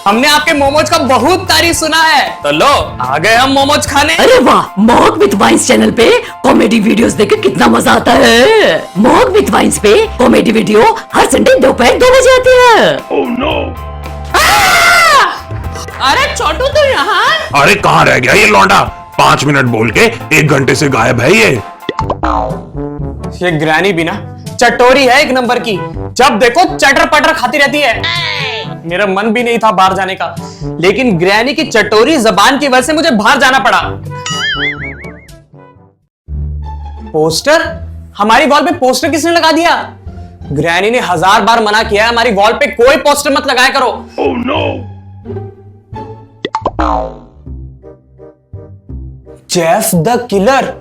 हमने आपके मोमोज का बहुत तारीफ सुना है, तो लो आ गए हम मोमोज खाने। अरे वाह, मोहक विद वाइन्स चैनल पे कॉमेडी वीडियोस देखकर कितना मजा आता है। मोहक विद वाइन्स पे कॉमेडी वीडियो हर संडे दोपहर 2 बजे आती है। Oh no! अरे छोटू तू यहाँ? अरे कहाँ रह गया ये लौंडा? 5 मिनट बोल के 1 घंटे से गायब है ये। ये ग्रैनी भी ना चटोरी है एक नंबर की, जब देखो चटर पटर खाती रहती है। मेरा मन भी नहीं था बाहर जाने का, लेकिन ग्रैनी की चटोरी जबान की वजह से मुझे बाहर जाना पड़ा। पोस्टर? हमारी वॉल पे पोस्टर किसने लगा दिया? ग्रैनी ने 1000 बार मना किया है हमारी वॉल पे कोई पोस्टर मत लगाया करो। Oh no! Jeff the killer,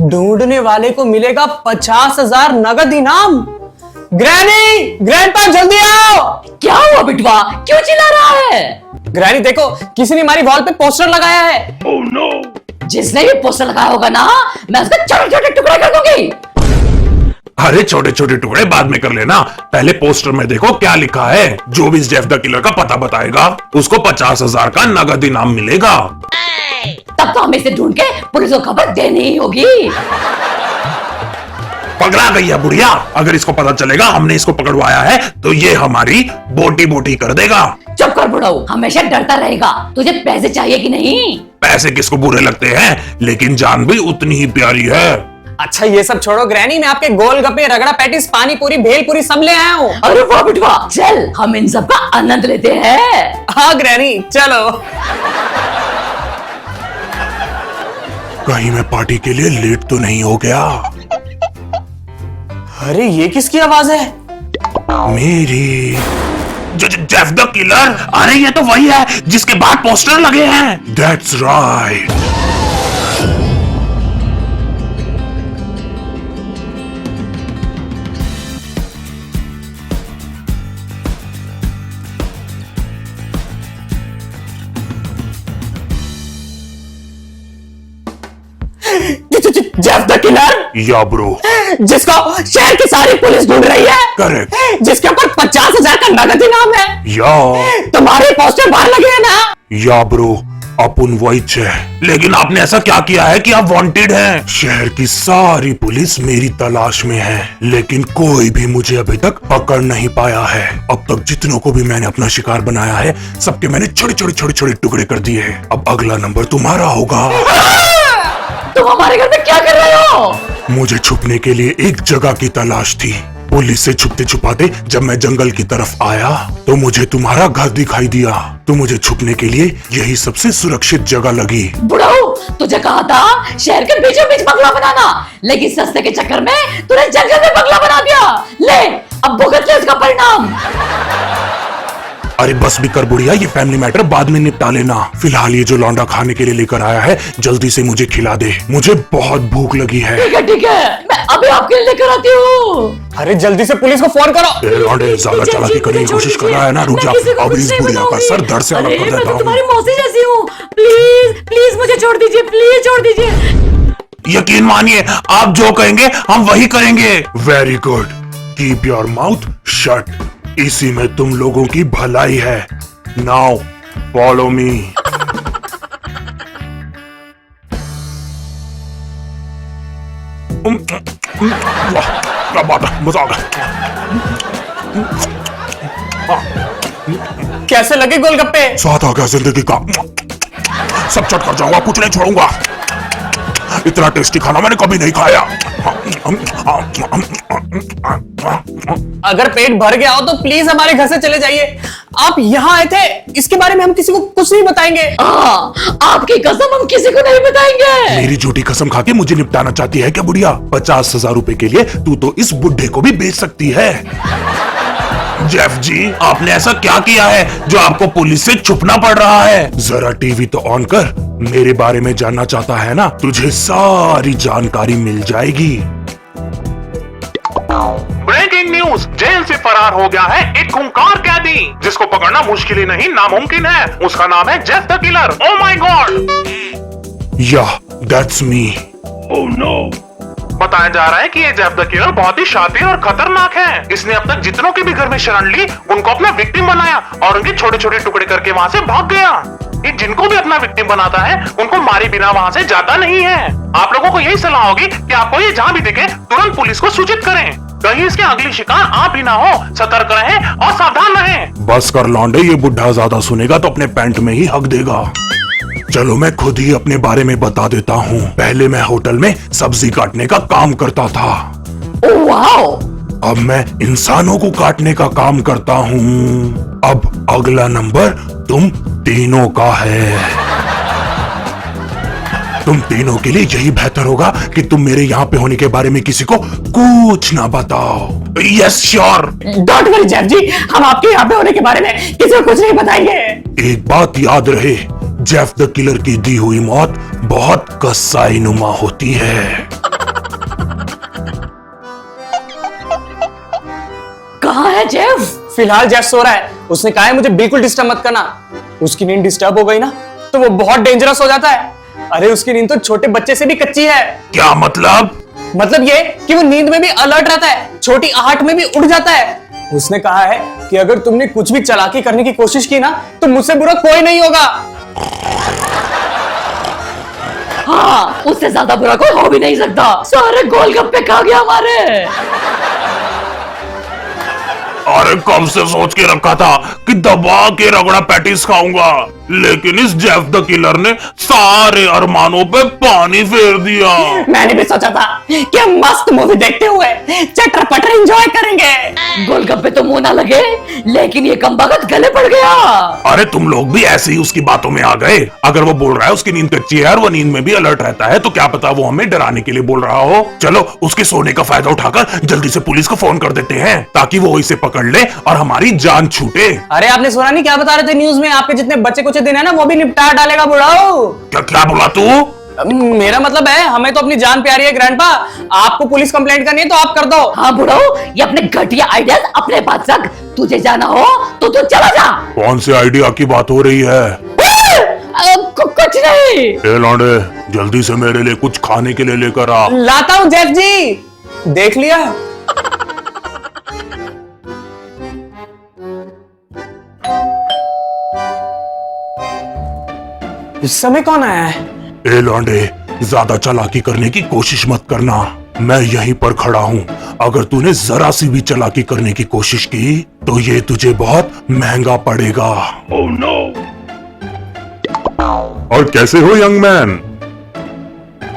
ढूंढने वाले को मिलेगा 50,000 नगद इनाम। ग्रैनी, ग्रैंडपा जल्दी आओ। क्या हुआ बिटवा, क्यों चिल्ला रहा है? ग्रैनी देखो, किसी ने हमारी वॉल पे पोस्टर लगाया है। Oh no! जिसने भी पोस्टर लगाया होगा ना, मैं उसका छोटे-छोटे टुकड़े कर दूंगी। अरे छोटे छोटे टुकड़े बाद में कर लेना, पहले पोस्टर में देखो क्या लिखा है। जो भी जेफ द किलर का पता बताएगा उसको 50,000 का नगद इनाम मिलेगा। तब तो हमें इसे ढूंढ के पुलिस को खबर देनी ही होगी। पकड़ा गई है बुढ़िया, अगर इसको पता चलेगा हमने इसको पकड़वाया है तो ये हमारी बोटी बोटी कर देगा। चुप कर बुढ़ाऊ, हमेशा डरता रहेगा। तुझे पैसे चाहिए कि नहीं? पैसे किसको बुरे लगते हैं, लेकिन जान भी उतनी ही प्यारी है। अच्छा ये सब छोड़ो ग्रैनी, मैं आपके गोलगप्पे, रगड़ा पैटिस, पानी पूरी, भेल पूरी सब ले आया हूँ। अरे वाह बिटवा, चल हम इन सब का आनंद लेते हैं। हाँ ग्रैनी चलो। कहीं मैं पार्टी के लिए लेट तो नहीं हो गया? अरे ये किसकी आवाज है? मेरी जेफ द किलर। अरे ये तो वही है जिसके बाद पोस्टर लगे हैं। That's right. Jeff the killer, या ब्रो। जिसको शहर की सारी पुलिस ढूंढ रही है। करेक्ट। जिसके ऊपर 50,000 का नगद इनाम है। या तुम्हारे पोस्टर बाहर लगे हैं ना? या ब्रो, अपन वही है, लेकिन आपने ऐसा क्या किया है कि आप वांटेड हैं? शहर की सारी पुलिस मेरी तलाश में है, लेकिन कोई भी मुझे अभी तक पकड़ नहीं पाया है। अब तक जितनों को भी मैंने अपना शिकार बनाया है, सबके मैंने छोटे छोटे छोटे छोटे टुकड़े कर दिए हैं। अब अगला नंबर तुम्हारा होगा। तुम हमारे घर में क्या कर रहे हो? मुझे छुपने के लिए एक जगह की तलाश थी। पुलिस से छुपते छुपाते जब मैं जंगल की तरफ आया तो मुझे तुम्हारा घर दिखाई दिया। तो मुझे छुपने के लिए यही सबसे सुरक्षित जगह लगी। बुढ़ाऊ, तुझे कहा था शहर के बीचों बीच बंगला बनाना, लेकिन सस्ते के चक्कर में तूने जंगल में बंगला बना दिया। ले अब भुगत ले इसका परिणाम। अरे बस भी कर बुढ़िया, ये फैमिली मैटर बाद में निपटा लेना। फिलहाल ये जो लौंडा खाने के लिए लेकर आया है, जल्दी से मुझे खिला दे, मुझे बहुत भूख लगी है। ठीक है, मैं अभी आपके लिए लेकर आती हूँ। अरे जल्दी से पुलिस को फोन करो। ए लौंडे, ज्यादा चालाकी करने की कोशिश कर रहा है ना, रुक जा। अब इस बुढ़िया का सर धड़ से अलग कर देता हूँ। तुम्हारी मौसी जैसी हूँ, प्लीज प्लीज मुझे छोड़ दीजिए, प्लीज छोड़ दीजिए। यकीन मानिए, आप जो कहेंगे हम वही करेंगे। Very good, keep your mouth shut. इसी में तुम लोगों की भलाई है। Now follow me. क्या बात है, मजा आ गया। कैसे लगे गोलगप्पे? स्वाद आ गया जिंदगी का, सब चट कर जाऊंगा, कुछ नहीं छोड़ूंगा। इतना टेस्टी खाना मैंने कभी नहीं खाया। अगर पेट भर गया हो तो प्लीज हमारे घर से चले जाइए। आप यहाँ आए थे, इसके बारे में हम किसी को कुछ नहीं बताएंगे। आपकी कसम हम किसी को नहीं बताएंगे। मेरी झूठी कसम खा के मुझे निपटाना चाहती है क्या बुढ़िया? 50,000 रुपए के लिए तू तो इस बुढ़े को भी बेच सकती है। जेफ जी, आपने ऐसा क्या किया है जो आपको पुलिस से छुपना पड़ रहा है? जरा टीवी तो ऑन कर, मेरे बारे में जानना चाहता है ना, तुझे सारी जानकारी मिल जाएगी। ब्रेकिंग न्यूज, जेल से फरार हो गया है एक खूंखार कैदी, जिसको पकड़ना मुश्किल ही नहीं नामुमकिन है। उसका नाम है Jeff the killer. Oh my God, या दैट्स मी। ओह नो, बताया जा रहा है कि ये जेफ द किलर बहुत ही शातिर और खतरनाक है। इसने अब तक जितनों के भी घर में शरण ली उनको अपना विक्टिम बनाया और उनके छोटे छोटे टुकड़े करके वहाँ से भाग गया। ये जिनको भी अपना विक्टिम बनाता है उनको मारे बिना वहाँ से जाता नहीं है। आप लोगों को यही सलाह होगी कि आपको ये जहाँ भी दिखे तुरंत पुलिस को सूचित करें, कहीं इसके अगली शिकार आप ही ना हो। सतर्क रहें और सावधान रहें। बस कर लौंडे, ये बुढ़ा ज्यादा सुनेगा तो अपने पैंट में ही हक देगा। चलो मैं खुद ही अपने बारे में बता देता हूँ। पहले मैं होटल में सब्जी काटने का काम करता था। Oh wow! अब मैं इंसानों को काटने का काम करता हूँ। अब अगला नंबर तुम तीनों का है। तुम तीनों के लिए यही बेहतर होगा कि तुम मेरे यहाँ पे होने के बारे में किसी को कुछ ना बताओ। Yes sure. Don't worry Jeff ji, हम आपके यहाँ पे होने के बारे में किसी को कुछ नहीं बताएंगे। एक बात याद रहे, जेफ द किलर की दी हुई मौत बहुत कसाईनुमा होती है। कहाँ है जेफ? फिलहाल जेफ सो रहा है। उसने कहा है मुझे बिल्कुल डिस्टर्ब मत करना। उसकी नींद डिस्टर्ब हो गई ना तो वो बहुत डेंजरस हो जाता है। अरे उसकी नींद तो छोटे बच्चे से भी कच्ची है। क्या मतलब? मतलब ये कि वो नींद में भी अलर्ट रहता है, छोटी आहट में भी उठ जाता है। उसने कहा है कि अगर तुमने कुछ भी चालाकी करने की कोशिश की ना तो मुझसे बुरा कोई नहीं होगा। हाँ, उससे ज्यादा बुरा कोई हो भी नहीं सकता। सारे गोलगप्पे खा गया हमारे। अरे कब से सोच के रखा था कि दबा के रगड़ा पैटीज खाऊंगा, लेकिन इस जेफ द किलर ने सारे अरमानों पे पानी फेर दिया। मैंने भी सोचा था कि हम मस्त मूवी देखते हुए चटर पटर एंजॉय करेंगे। गोलगप्पे तो मुंह ना लगे, लेकिन ये कमबख्त गले पड़ गया। अरे तुम लोग भी ऐसे ही उसकी बातों में आ गए। अगर वो बोल रहा है उसकी नींद कच्ची है और वो नींद में भी अलर्ट रहता है तो क्या पता वो हमें डराने के लिए बोल रहा हो। चलो उसके सोने का फायदा उठाकर जल्दी से पुलिस को फोन कर देते हैं ताकि वो इसे पकड़ ले और हमारी जान छूटे। अरे आपने सुना नहीं क्या बता रहे थे न्यूज में? आपके जितने बच्चे कुछ दिन है ना वो भी निपटा डालेगा बुढ़ाओ। क्या क्या बोला तू? मेरा मतलब है हमें तो अपनी जान प्यारी है ग्रैंडपा। आपको पुलिस कंप्लेंट करनी है तो आप कर दो। हाँ बुढ़ाओ, ये अपने घटिया आइडियाज अपने पास रख। तुझे जाना हो तो तू चला जा। कौन से आइडिया की बात हो रही है? कुछ नहीं। ए लौंडे, जल्दी से मेरे लिए कुछ खाने के लिए लेकर आ। लाता हूँ जेफ जी। देख लिया? इस समय कौन आया है? ए लौंडे, ज्यादा चालाकी करने की कोशिश मत करना। मैं यहीं पर खड़ा हूँ। अगर तूने जरा सी भी चालाकी करने की कोशिश की तो ये तुझे बहुत महंगा पड़ेगा। Oh no. और कैसे हो young man?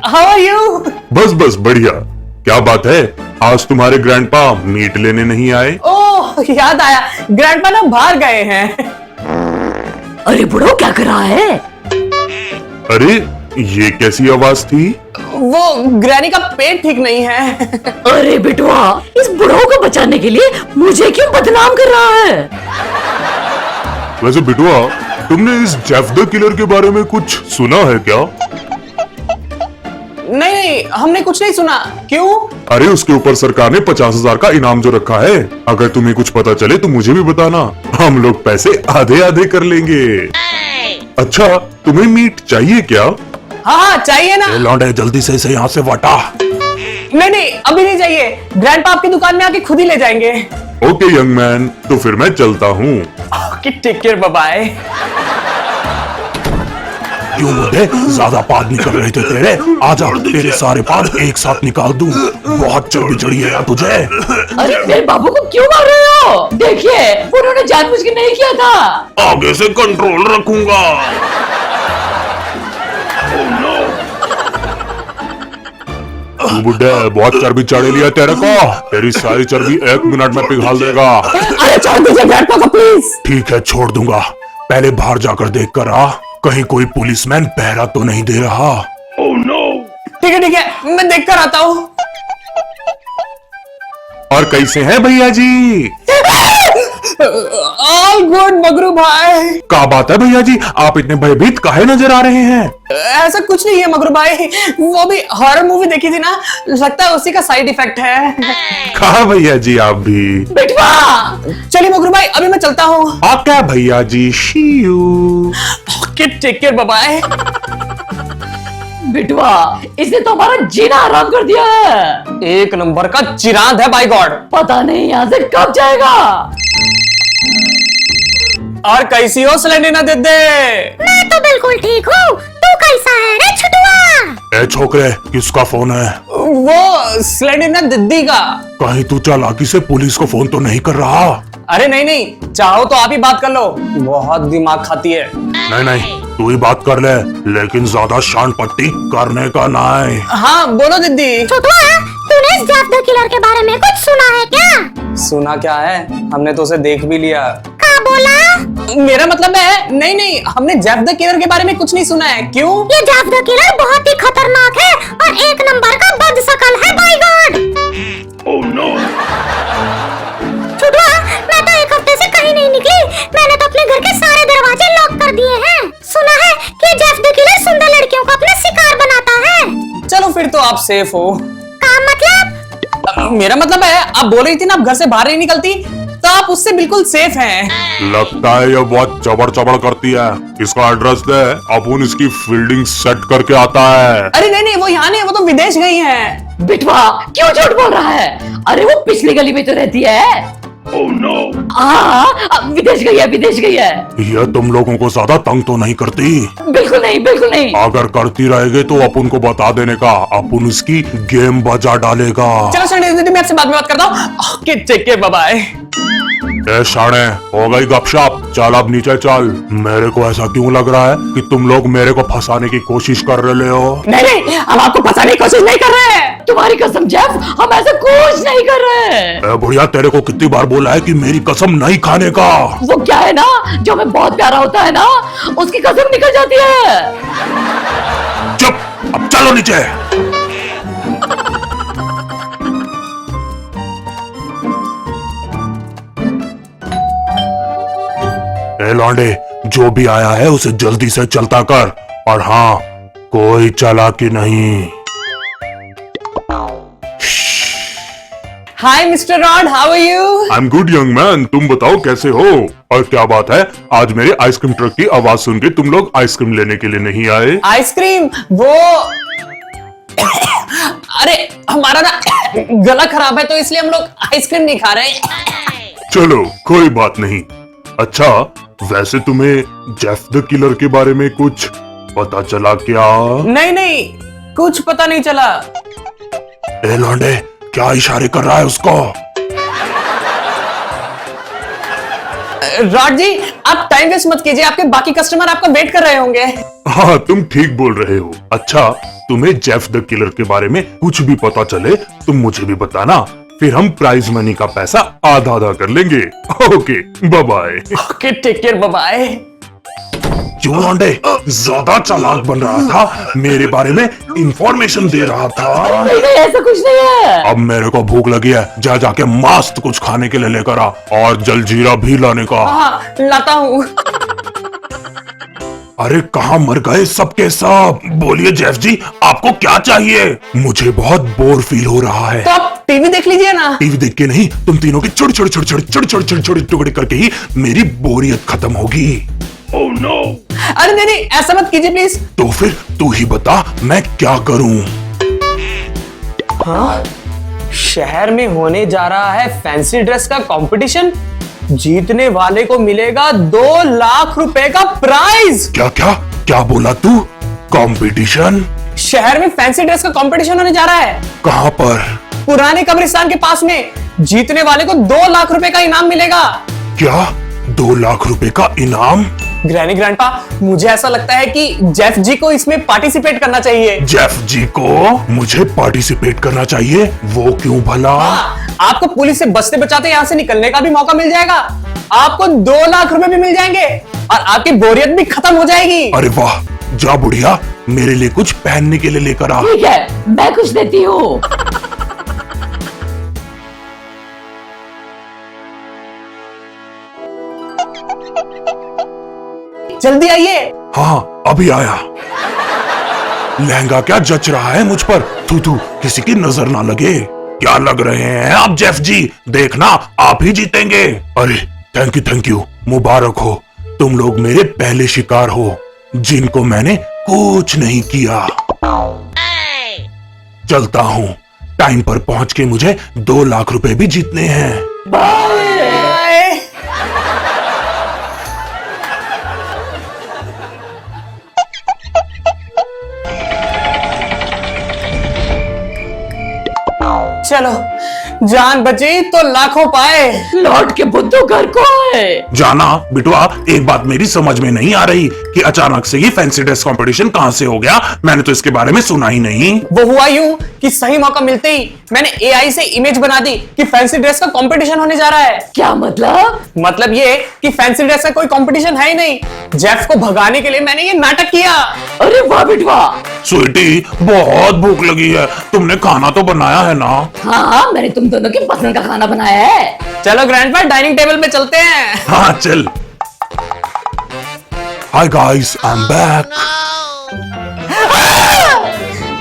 How are you? बस बस बढ़िया। क्या बात है, आज तुम्हारे ग्रैंडपा मीट लेने नहीं आए? ओह याद आया, ग्रैंडपा ना बाहर गए हैं। अरे बुढ़ो क्या कर रहा है? अरे ये कैसी आवाज थी? वो ग्रैनी का पेट ठीक नहीं है। अरे बेटुआ, इस बुढ़ो को बचाने के लिए मुझे क्यों बदनाम कर रहा है? वैसे बिटुआ, तुमने इस जेफ द किलर के बारे में कुछ सुना है क्या? नहीं, हमने कुछ नहीं सुना। क्यों? अरे उसके ऊपर सरकार ने 50,000 का इनाम जो रखा है। अगर तुम्हें कुछ पता चले तो मुझे भी बताना, हम लोग पैसे आधे आधे कर लेंगे। अच्छा, तुम्हें मीट चाहिए क्या? हाँ चाहिए ना। लौंडे जल्दी से इसे यहाँ से वटा। नहीं अभी नहीं चाहिए। ग्रैंडपा आपकी दुकान में आके खुद ही ले जाएंगे। ओके यंग मैन, तो फिर मैं चलता हूँ। Take care, bye bye. क्यों मुझे ज्यादा पाद निकल रहे थे तेरे? आजा, तेरे सारे पाद एक साथ निकाल दूं। बहुत चर्बी चढ़ी है यार तुझे। अरे मेरे बाबू को क्यों मार रहे हो? देखिए, उन्होंने जानबूझ के नहीं किया था। आगे से कंट्रोल रखूंगा। तू बुड्ढे, बहुत चर्बी चढ़े लिया तेरे को। तेरी सारी चर्बी 1 मिनट में पिघाल देगा। अरे छोड़ दीजिए ग्रैंडपा को प्लीज। ठीक है, छोड़ दूंगा। पहले बाहर जाकर देख कर आ, कहीं कोई पुलिसमैन पहरा तो नहीं दे रहा। Oh no. ठीक है, मैं देख कर आता हूँ। और कैसे हैं भैया जी? ऑल गुड मगरू भाई। क्या बात है भैया जी, आप इतने भयभीत काहे नजर आ रहे हैं? ऐसा कुछ नहीं है मगरू भाई, वो भी हॉरर मूवी देखी थी ना, लगता है उसी का साइड इफेक्ट है। कहा भैया जी आप भी? बेटवा चलिए मगरू भाई, अभी मैं चलता हूँ। क्या भैया जी, see you. Take care, bye bye. बिटवा, इसने तो हमारा जीना हराम कर दिया है। एक नंबर का चिरांद है बाय गॉड। पता नहीं यहाँ से कब जाएगा। और कैसी हो स्लेंडिना दीदी? मैं तो बिल्कुल ठीक हूँ। तू कैसा है रे छुटुआ? ए छोकरे, किसका फोन है? वो स्लेंडिना दीदी का। कहीं तू चालाकी से पुलिस को फोन तो नहीं कर रहा? अरे नहीं नहीं, चाहो तो आप ही बात कर लो, बहुत दिमाग खाती है। नहीं, तू ही बात कर ले, लेकिन ज्यादा शान पट्टी करने का ना है। हाँ बोलो दीदी। छुटुआ, तूने इस जेफ द किलर के बारे में कुछ सुना है क्या? सुना क्या है, हमने तो उसे देख भी लिया। क्या बोला? मेरा मतलब है, नहीं नहीं, हमने जेफ द किलर के बारे में कुछ नहीं सुना है। क्यों? ये जेफ द किलर बहुत ही खतरनाक है और एक नंबर का बदशक्ल है बाय गॉड। Oh no. छुटुआ, मैं तो एक हफ्ते से कहीं नहीं निकली। मैंने तो अपने घर के सारे दरवाजे लॉक कर दिए हैं। सुना है कि जेफ द किलर सुंदर लड़कियों को अपना शिकार बनाता है। चलो फिर तो आप सेफ हो। क्या मतलब? मेरा मतलब है, आप बोल रही थी ना आप घर से बाहर नहीं निकलती, तो आप उससे बिल्कुल सेफ हैं। लगता है ये बहुत चबड़ चबड़ करती है। इसका एड्रेस दे, अपन इसकी फील्डिंग सेट करके आता है। अरे नहीं नहीं, वो यहाँ नहीं, वो तो विदेश गई हैं। बिटवा, क्यों झूठ बोल रहा है? अरे वो पिछली गली में तो रहती है। Oh no. हाँ, विदेश गई है, विदेश गई है। ये तुम लोगों को ज्यादा तंग तो नहीं करती? बिल्कुल नहीं, बिल्कुल नहीं। अगर करती रहेगी तो अपन को बता देने का, अपन इसकी गेम बजा डालेगा। चलो स्लेंडिना दीदी, मैं आपसे बाद में बात करता हूँ। Okay take care, bye bye. ए शाणे, हो गई गपशप, चल अब नीचे चल। मेरे को ऐसा क्यों लग रहा है कि तुम लोग मेरे को फंसाने की कोशिश कर रहे हो? नहीं नहीं, हम आपको फंसाने की कोशिश नहीं कर रहे हैं। तुम्हारी कसम जेफ, हम ऐसा कुछ नहीं कर रहे हैं। ए बुढ़िया, तेरे को कितनी बार बोला है कि मेरी कसम नहीं खाने का? वो क्या है ना, जो हमें बहुत प्यारा होता है ना, उसकी कसम निकल जाती है। चुप, अब चलो नीचे। ए लौंडे, जो भी आया है उसे जल्दी से चलता कर, और हाँ, कोई चालाकी नहीं। Hi mister Rod, how are you? I am good young man, तुम बताओ कैसे हो? और क्या बात है, आज मेरे आइसक्रीम ट्रक की आवाज सुन के तुम लोग आइसक्रीम लेने के लिए नहीं आए? आइसक्रीम? वो अरे हमारा ना गला खराब है, तो इसलिए हम लोग आइसक्रीम नहीं खा रहे। चलो कोई बात नहीं। अच्छा, वैसे तुम्हें जेफ द किलर के बारे में कुछ पता चला क्या? नहीं नहीं, कुछ पता नहीं चला। ए लौंडे, क्या इशारे कर रहा है उसको? रॉड जी, आप टाइम वेस्ट मत कीजिए, आपके बाकी कस्टमर आपका वेट कर रहे होंगे। हाँ, तुम ठीक बोल रहे हो। अच्छा, तुम्हें जेफ द किलर के बारे में कुछ भी पता चले तुम मुझे भी बताना, फिर हम प्राइज मनी का पैसा आधा आधा कर लेंगे। Okay, bye bye. Okay take care, bye bye. क्यों लौंडे, ज्यादा चालाक बन रहा था, मेरे बारे में इंफॉर्मेशन दे रहा था। नहीं नहीं, ऐसा कुछ नहीं है। अब मेरे को भूख लगी है, जा जाके मस्त कुछ खाने के लिए लेकर आ, और जलजीरा भी लाने का। हाँ लाता हूँ। अरे कहाँ मर गए सबके सब? बोलिए जेफ जी, आपको क्या चाहिए? मुझे बहुत बोर फील हो रहा है। तो आप टीवी देख लीजिए ना। टीवी देख के नहीं, तुम तीनों की छोटे छोटे छोटे छोटे छोटे छोटे छोटे छोटे टुकड़े करके ही मेरी बोरियत खत्म होगी। Oh no. अरे नहीं नहीं, ऐसा मत कीजिए प्लीज। तो फिर तू ही बता, मैं क्या करूं? हाँ, शहर में होने जा रहा है फैंसी ड्रेस का कंपटीशन, जीतने वाले को मिलेगा 2 लाख रुपए का प्राइज। क्या क्या क्या बोला तू? कंपटीशन? शहर में फैंसी ड्रेस का कंपटीशन होने जा रहा है। कहां पर? पुराने कब्रिस्तान के पास में। जीतने वाले को 2 लाख रुपए का इनाम मिलेगा। क्या 2 लाख रुपए का इनाम? ग्रैनी ग्रैंडपा, मुझे ऐसा लगता है कि जेफ जी को इसमें पार्टिसिपेट करना चाहिए। जेफ जी को मुझे पार्टिसिपेट करना चाहिए? वो क्यों भला? आपको पुलिस से बचते बचाते यहाँ से निकलने का भी मौका मिल जाएगा, आपको 2 लाख रुपए भी मिल जाएंगे और आपकी बोरियत भी खत्म हो जाएगी। अरे वाह, जा बुढ़िया, मेरे लिए कुछ पहनने के लिए लेकर आ। ठीक है, मैं कुछ देती हूँ। जल्दी आइए। हाँ, अभी आया। लहंगा क्या जच रहा है मुझ पर, थू थू, किसी की नजर ना लगे। क्या लग रहे हैं आप जेफ जी, देखना आप ही जीतेंगे। अरे थैंक यू, मुबारक हो, तुम लोग मेरे पहले शिकार हो जिनको मैंने कुछ नहीं किया। चलता हूँ। टाइम पर पहुंच के मुझे 2 लाख रुपए भी जीतने हैं। बाय। चलो, जान बची तो लाखों पाए। लौट के बुद्धू घर को आए। जाना बिटवा, एक बात मेरी समझ में नहीं आ रही कि अचानक से ये फैंसी ड्रेस कंपटीशन कहां से हो गया। मैंने तो इसके बारे में सुना ही नहीं। वो हुआ यूं कि सही मौका मिलते ही मैंने एआई से इमेज बना दी कि फैंसी ड्रेस का कंपटीशन होने जा रहा है। क्या मतलब? मतलब ये कि फैंसी ड्रेस का कोई कंपटीशन है ही नहीं। जेफ को भगाने के लिए मैंने ये नाटक किया। अरे वाह बिटवा। स्वीटी, बहुत भूख लगी है, तुमने खाना तो बनाया है ना? हाँ, मैंने तुम दोनों के पसंद का खाना बनाया है। चलो ग्रैंडपा, डाइनिंग टेबल पे चलते हैं। हाँ चल। Hi guys, I am back.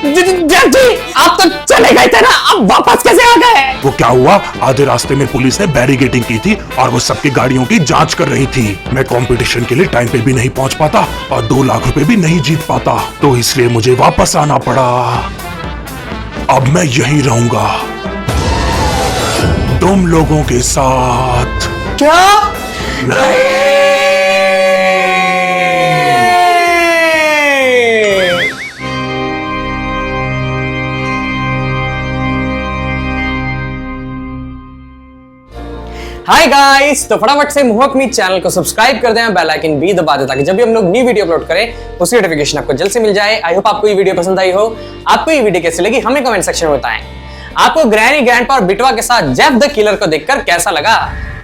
Jeff ji, आप तो चले गए थे ना, अब वापस कैसे आ गए? वो क्या हुआ, आधे रास्ते में पुलिस ने बैरिकेडिंग की थी और वो सबकी गाड़ियों की जांच कर रही थी। मैं कंपटीशन के लिए टाइम पे भी नहीं पहुंच पाता और 2 लाख रुपए भी नहीं जीत पाता, तो इसलिए मुझे वापस आना पड़ा। अब मैं यहीं रहूंगा तुम लोगों के साथ। क्या? हाय गाइस, तो फटाफट से मुहक मी चैनल को सब्सक्राइब कर दें, बेल आइकन भी दबा दें ताकि जब भी हम लोग न्यू वीडियो अपलोड करें उसकी नोटिफिकेशन आपको जल्द से मिल जाए। आई होप आपको ये वीडियो पसंद आई हो। आपको ये वीडियो कैसी लगी हमें कमेंट सेक्शन में बताएं। आपको ग्रैनी, ग्रैंडपा और बिटवा के साथ जेफ द किलर को देखकर कैसा लगा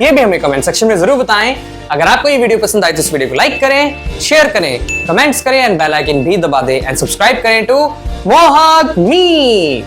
ये भी हमें कमेंट सेक्शन में जरूर बताएं। अगर आपको ये वीडियो पसंद आए तो इस वीडियो को लाइक करें, शेयर करें, कमेंट्स करें एंड बेल आइकन भी दबा दें एंड सब्सक्राइब करें टू मुहक मी।